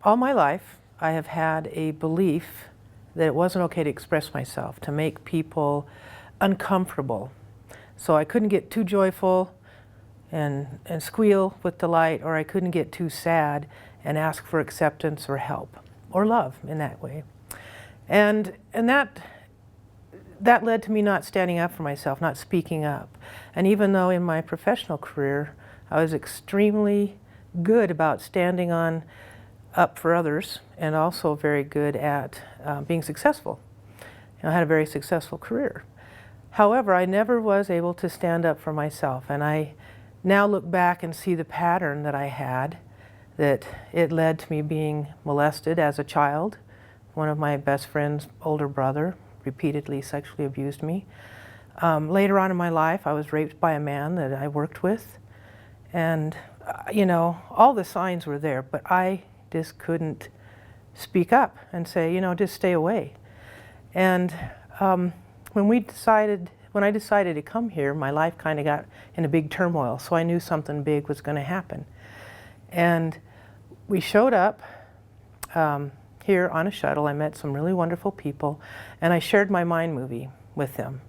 All my life, I have had a belief that it wasn't okay to express myself, to make people uncomfortable. So I couldn't get too joyful and squeal with delight, or I couldn't get too sad and ask for acceptance or help or love in that way. And that led to me not standing up for myself, not speaking up. And even though in my professional career I was extremely good about standing up for others, and also very good at being successful. I had a very successful career. However, I never was able to stand up for myself, and I now look back and see the pattern that I had, that it led to me being molested as a child. One of my best friend's older brother repeatedly sexually abused me. Later on in my life, I was raped by a man that I worked with, and you know, all the signs were there, but I just couldn't speak up and say, you know, just stay away. And when I decided to come here, my life kind of got in a big turmoil, so I knew something big was going to happen. And we showed up here on a shuttle. I met some really wonderful people, and I shared my mind movie with them.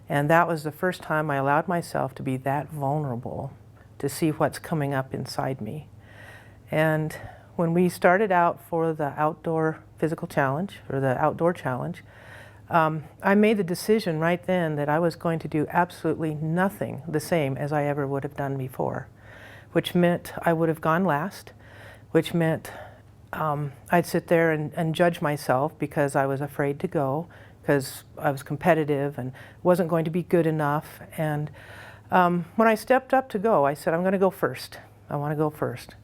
And that was the first time I allowed myself to be that vulnerable, to see what's coming up inside me. And when we started out for the outdoor physical challenge, or the outdoor challenge, I made the decision right then that I was going to do absolutely nothing the same as I ever would have done before, which meant I would have gone last, which meant I'd sit there and judge myself because I was afraid to go, because I was competitive and wasn't going to be good enough. And when I stepped up to go, I said, I'm going to go first. I want to go first.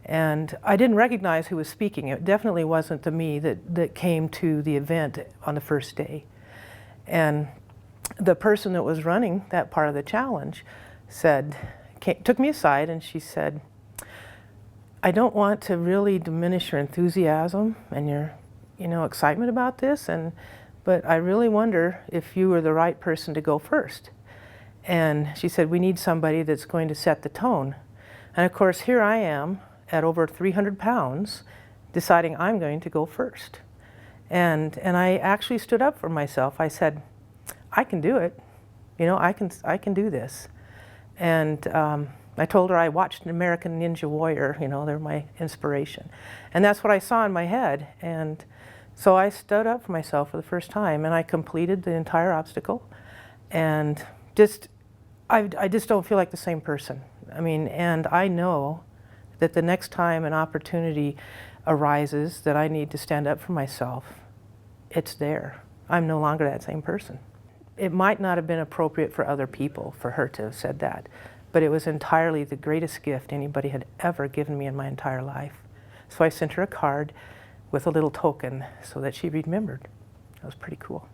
And I didn't recognize who was speaking. It definitely wasn't the me that came to the event on the first day. And the person that was running that part of the challenge took me aside, and she said, I don't want to really diminish your enthusiasm and your, excitement about this, but I really wonder if you were the right person to go first. And she said, we need somebody that's going to set the tone. And of course, here I am at over 300 pounds, deciding I'm going to go first. And I actually stood up for myself. I said, I can do it. I can do this. And I told her I watched an American Ninja Warrior, they're my inspiration. And that's what I saw in my head. And so I stood up for myself for the first time, and I completed the entire obstacle. And I just don't feel like the same person. And I know that the next time an opportunity arises that I need to stand up for myself, it's there. I'm no longer that same person. It might not have been appropriate for other people for her to have said that, but it was entirely the greatest gift anybody had ever given me in my entire life. So I sent her a card with a little token so that she remembered. That was pretty cool.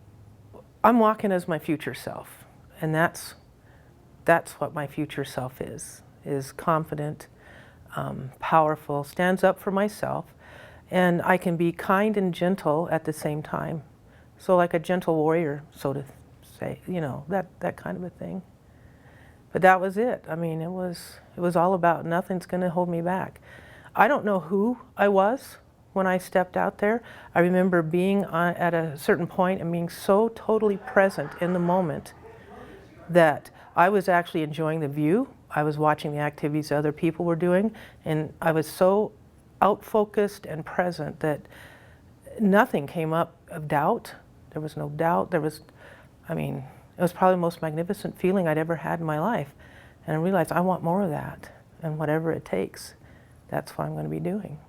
I'm walking as my future self, and that's what my future self is confident, powerful, stands up for myself, and I can be kind and gentle at the same time. So like a gentle warrior, so to say, that kind of a thing. But that was it. It was all about nothing's going to hold me back. I don't know who I was when I stepped out there. I remember being at a certain point and being so totally present in the moment that I was actually enjoying the view. I was watching the activities other people were doing, and I was so out-focused and present that nothing came up of doubt. There was no doubt. It was probably the most magnificent feeling I'd ever had in my life. And I realized I want more of that, and whatever it takes, that's what I'm going to be doing.